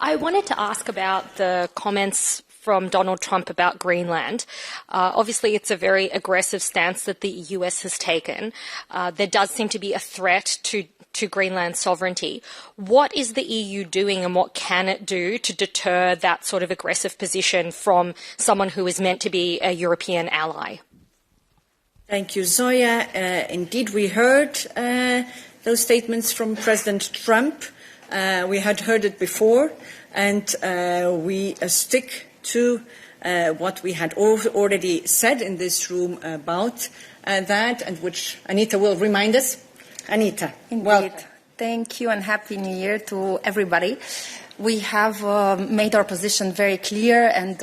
I wanted to ask about the comments from Donald Trump about Greenland. Obviously, it's a very aggressive stance that the US has taken. There does seem to be a threat to Greenland's sovereignty. What is the EU doing and what can it do to deter that sort of aggressive position from someone who is meant to be a European ally? Thank you, Zoya. Indeed, we heard those statements from President Trump. We had heard it before, and we stick to what we had already said in this room about that, and which Anita will remind us. Anita, indeed. Welcome. Thank you, and Happy New Year to everybody. We have made our position very clear, and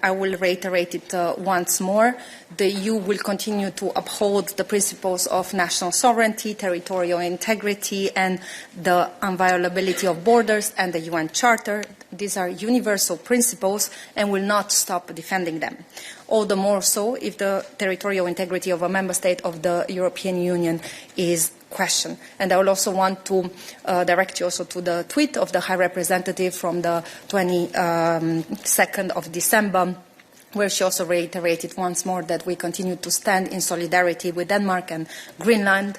I will reiterate it once more. The EU will continue to uphold the principles of national sovereignty, territorial integrity, and the inviolability of borders and the UN Charter. These are universal principles and will not stop defending them. All the more so if the territorial integrity of a member state of the European Union is questioned. And I will also want to direct you also to the tweet of the High Representative from the 22nd of December, where she also reiterated once more that we continue to stand in solidarity with Denmark and Greenland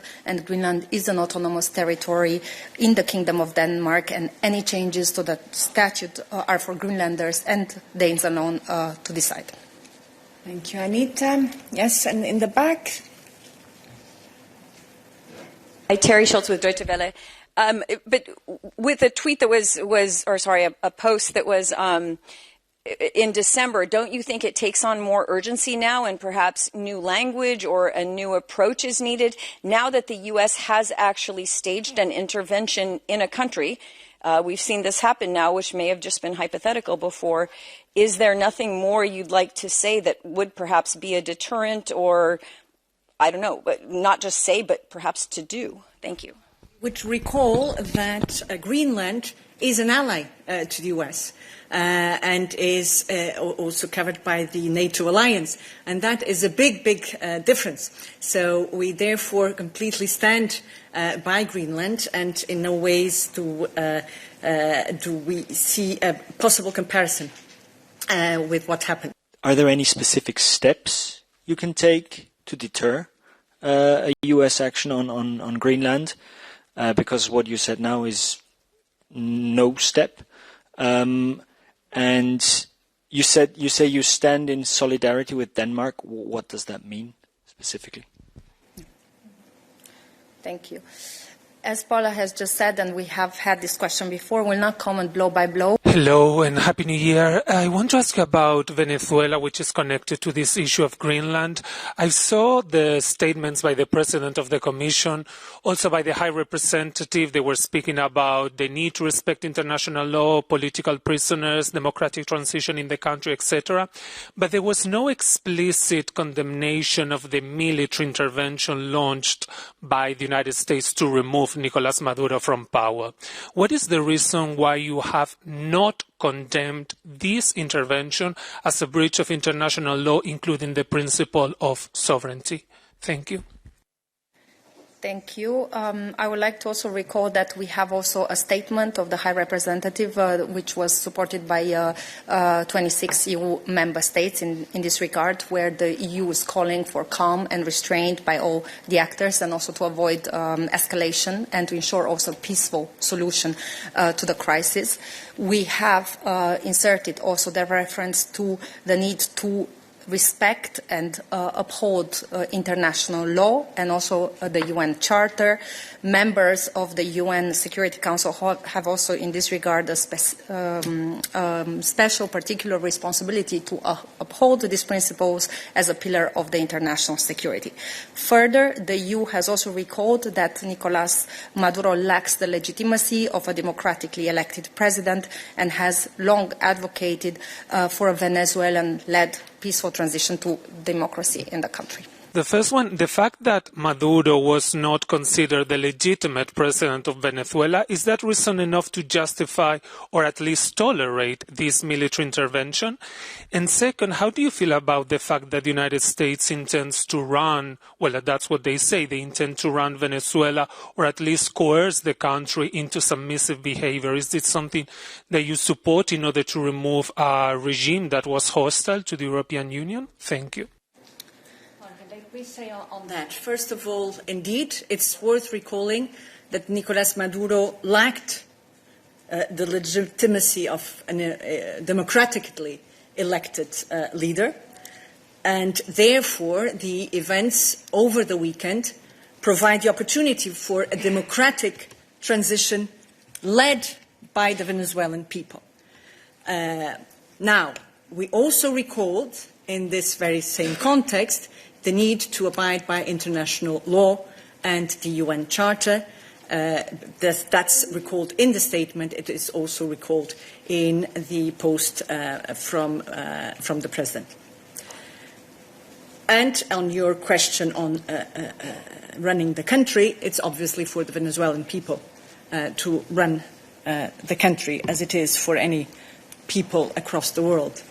is an autonomous territory in the Kingdom of Denmark, and any changes to the statute are for Greenlanders and Danes alone to decide. Thank you, Anita. Yes, and in the back. Hi, Terry Schultz with Deutsche Welle. But with a tweet that a post that was in December, don't you think it takes on more urgency now, and perhaps new language or a new approach is needed now that the U.S. has actually staged an intervention in a country? We've seen this happen now, which may have just been hypothetical before. Is there nothing more you'd like to say that would perhaps be a deterrent, or, I don't know, but not just say, but perhaps to do? Thank you. Would recall that Greenland is an ally to the US and is also covered by the NATO alliance. And that is a big difference. So we therefore completely stand by Greenland, and in no ways do we see a possible comparison with what happened. Are there any specific steps you can take to deter a US action on Greenland? Because what you said now is no step. And you say you stand in solidarity with Denmark. What does that mean specifically? Thank you. As Paula has just said, and we have had this question before, we'll not comment blow by blow. Hello and Happy New Year. I want to ask you about Venezuela, which is connected to this issue of Greenland. I saw the statements by the President of the Commission, also by the High Representative. They were speaking about the need to respect international law, political prisoners, democratic transition in the country, etc. But there was no explicit condemnation of the military intervention launched by the United States to remove Nicolas Maduro from power. What is the reason why you have not condemned this intervention as a breach of international law, including the principle of sovereignty? Thank you. Thank you. I would like to also recall that we have also a statement of the High Representative, which was supported by 26 EU member states in this regard, where the EU is calling for calm and restraint by all the actors, and also to avoid escalation and to ensure also a peaceful solution to the crisis. We have inserted also the reference to the need to respect and uphold international law and also the UN Charter. Members of the UN Security Council have also in this regard a special particular responsibility to uphold these principles as a pillar of the international security. Further, the EU has also recalled that Nicolas Maduro lacks the legitimacy of a democratically elected president and has long advocated for a Venezuelan-led peaceful transition to democracy in the country. The first one, the fact that Maduro was not considered the legitimate president of Venezuela, is that reason enough to justify or at least tolerate this military intervention? And second, how do you feel about the fact that the United States intends to run, well, that's what they say, they intend to run Venezuela or at least coerce the country into submissive behavior? Is this something that you support in order to remove a regime that was hostile to the European Union? Thank you. We say on that. First of all, indeed, it's worth recalling that Nicolas Maduro lacked the legitimacy of a democratically elected leader, and therefore the events over the weekend provide the opportunity for a democratic transition led by the Venezuelan people. Now, we also recalled in this very same context the need to abide by international law and the UN Charter. That's recalled in the statement. It is also recalled in the post from the President. And on your question on running the country, it's obviously for the Venezuelan people to run the country, as it is for any people across the world.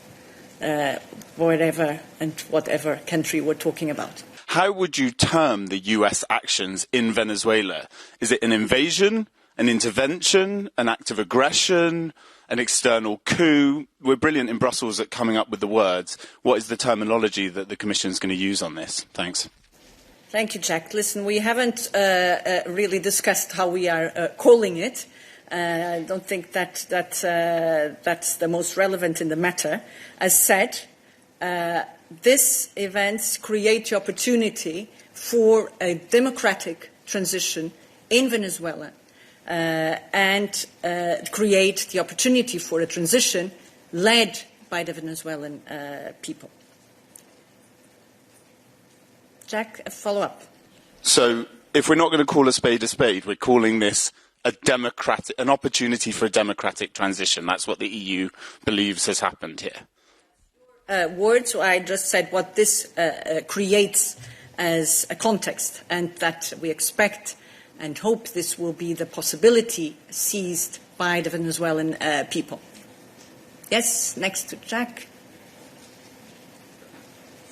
Wherever and whatever country we're talking about. How would you term the US actions in Venezuela? Is it an invasion, an intervention, an act of aggression, an external coup? We're brilliant in Brussels at coming up with the words. What is the terminology that the Commission is going to use on this? Thanks. Thank you, Jack. Listen, we haven't really discussed how we are calling it. I don't think that's the most relevant in the matter. As said, these events create the opportunity for a democratic transition in Venezuela and create the opportunity for a transition led by the Venezuelan people. Jack, a follow-up. So if we're not going to call a spade, we're calling this an opportunity for a democratic transition. That's what the EU believes has happened here. Words, I just said what this creates as a context, and that we expect and hope this will be the possibility seized by the Venezuelan people. Yes, next to Jack.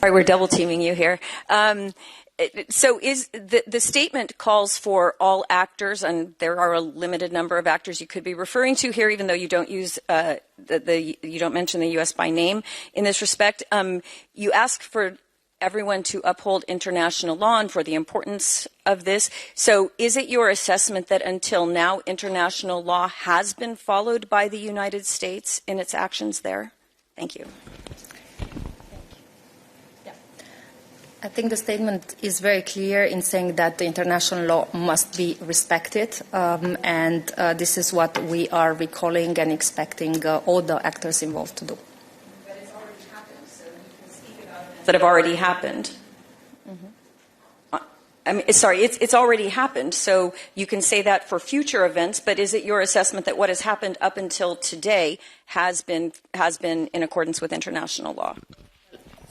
Sorry, we're double teaming you here. So is the statement calls for all actors, and there are a limited number of actors you could be referring to here, even though you don't use you don't mention the U.S. by name in this respect. You ask for everyone to uphold international law and for the importance of this. So is it your assessment that until now international law has been followed by the United States in its actions there? Thank you. I think the statement is very clear in saying that the international law must be respected, and this is what we are recalling and expecting all the actors involved to do. But it's already happened, so you can speak about it. That have already happened. Mm-hmm. I mean, sorry, it's already happened, so you can say that for future events, but is it your assessment that what has happened up until today has been in accordance with international law?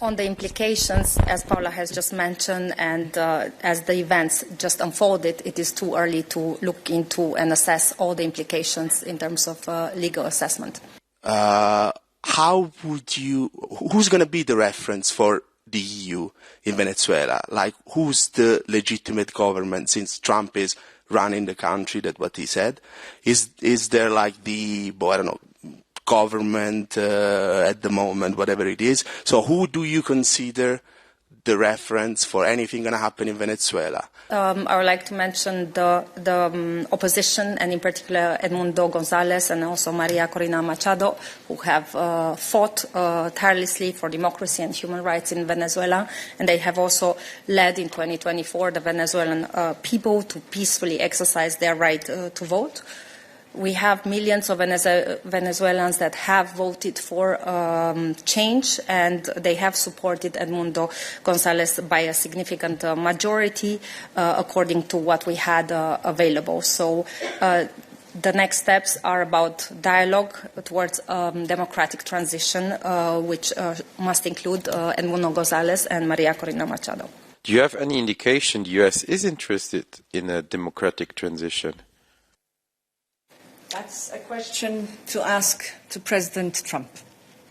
On the implications, as Paula has just mentioned, and as the events just unfolded, it is too early to look into and assess all the implications in terms of legal assessment. Who's going to be the reference for the EU in Venezuela? Like, who's the legitimate government, since Trump is running the country, that's what he said? Is there like the, I don't know, government at the moment, whatever it is? So who do you consider the reference for anything going to happen in Venezuela? I would like to mention the opposition, and in particular Edmundo Gonzalez and also Maria Corina Machado, who have fought tirelessly for democracy and human rights in Venezuela, and they have also led in 2024 the Venezuelan people to peacefully exercise their right to vote. We have millions of Venezuelans that have voted for change, and they have supported Edmundo Gonzalez by a significant majority, according to what we had available. So the next steps are about dialogue towards democratic transition, which must include Edmundo Gonzalez and Maria Corina Machado. Do you have any indication the US is interested in a democratic transition? That's a question to ask to President Trump,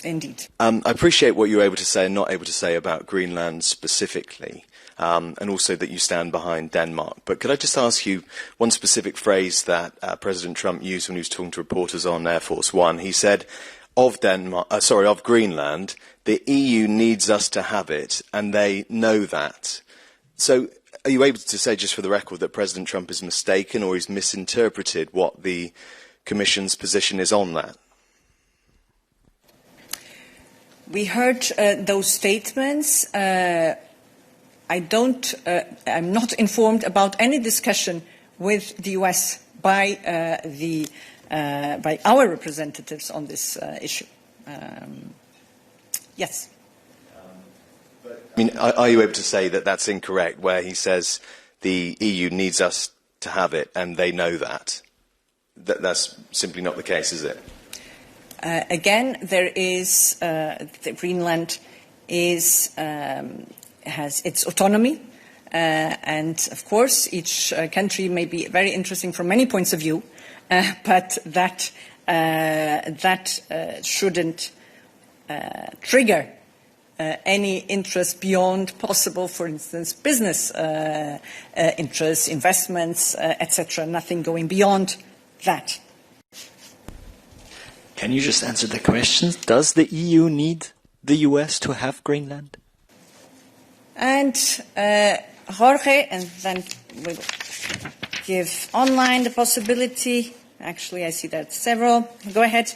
indeed. I appreciate what you're able to say and not able to say about Greenland specifically, and also that you stand behind Denmark. But could I just ask you one specific phrase that President Trump used when he was talking to reporters on Air Force One? He said, of Greenland, the EU needs us to have it, and they know that. So are you able to say, just for the record, that President Trump is mistaken or he's misinterpreted what the Commission's position is on that? We heard those statements. I'm not informed about any discussion with the US by our representatives on this issue. Yes. I mean, are you able to say that that's incorrect, where he says the EU needs us to have it and they know that? That's simply not the case, is it? Again, there is Greenland has its autonomy, and of course, each country may be very interesting from many points of view, but that shouldn't trigger any interest beyond possible, for instance, business interests, investments, etc. Nothing going beyond that. Can you just answer the question? Does the EU need the US to have Greenland? And Jorge, and then we'll give online the possibility. Actually, I see that several. Go ahead,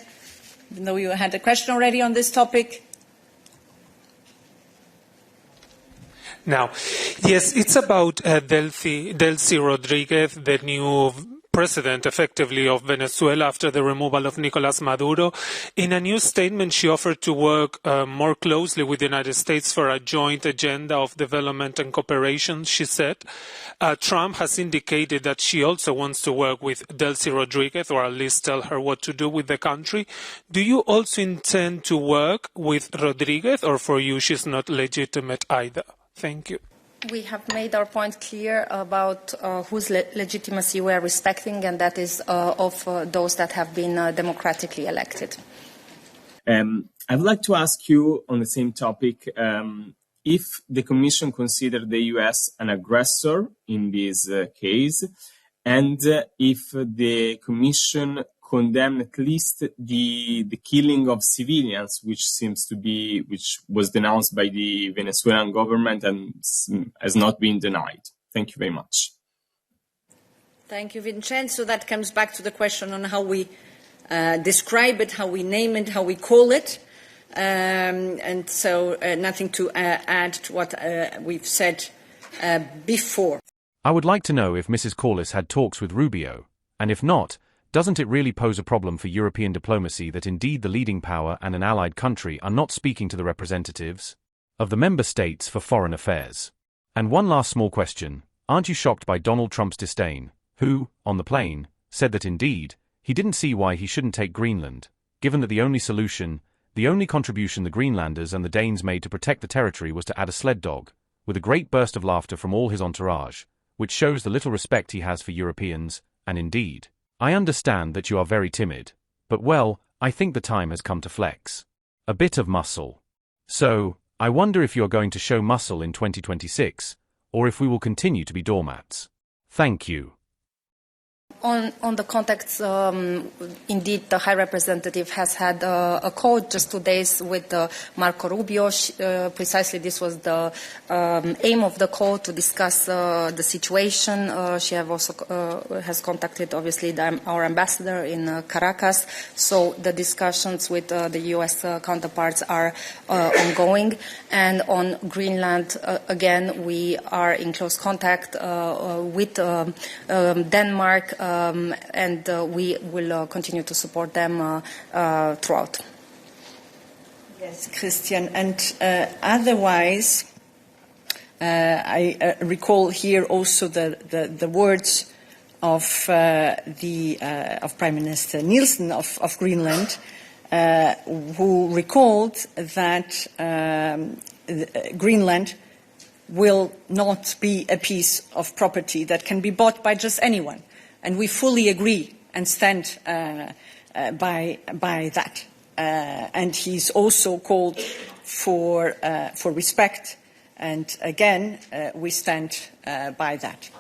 even though you had a question already on this topic. Now, yes, it's about Delcy Rodriguez, the new president, effectively, of Venezuela after the removal of Nicolas Maduro. In a new statement, she offered to work more closely with the United States for a joint agenda of development and cooperation, she said. Trump has indicated that she also wants to work with Delcy Rodriguez, or at least tell her what to do with the country. Do you also intend to work with Rodriguez, or for you she's not legitimate either? Thank you. We have made our point clear about whose legitimacy we are respecting, and that is of those that have been democratically elected. I would like to ask you on the same topic, if the Commission considered the US an aggressor in this case, and if the Commission condemned at least the killing of civilians, which was denounced by the Venezuelan government and has not been denied. Thank you very much. Thank you, Vincenzo. That comes back to the question on how we describe it, how we name it, how we call it. And so nothing to add to what we've said before. I would like to know if Mrs. Corliss had talks with Rubio, and if not, doesn't it really pose a problem for European diplomacy that indeed the leading power and an allied country are not speaking to the representatives of the member states for foreign affairs? And one last small question, aren't you shocked by Donald Trump's disdain, who, on the plane, said that indeed, he didn't see why he shouldn't take Greenland, given that the only contribution the Greenlanders and the Danes made to protect the territory was to add a sled dog, with a great burst of laughter from all his entourage, which shows the little respect he has for Europeans, and indeed, I understand that you are very timid, but well, I think the time has come to flex a bit of muscle. So, I wonder if you are going to show muscle in 2026, or if we will continue to be doormats. Thank you. On the context, indeed, the High Representative has had a call just 2 days with Marco Rubio. Precisely this was the aim of the call, to discuss the situation. She has contacted, obviously, our ambassador in Caracas. So the discussions with the U.S. counterparts are ongoing. And on Greenland, again, we are in close contact with Denmark, and we will continue to support them throughout. Yes, Christian. And otherwise, I recall here also the words of Prime Minister Nielsen of Greenland, who recalled that Greenland will not be a piece of property that can be bought by just anyone. And we fully agree and stand by that. And he's also called for respect. And again, we stand by that.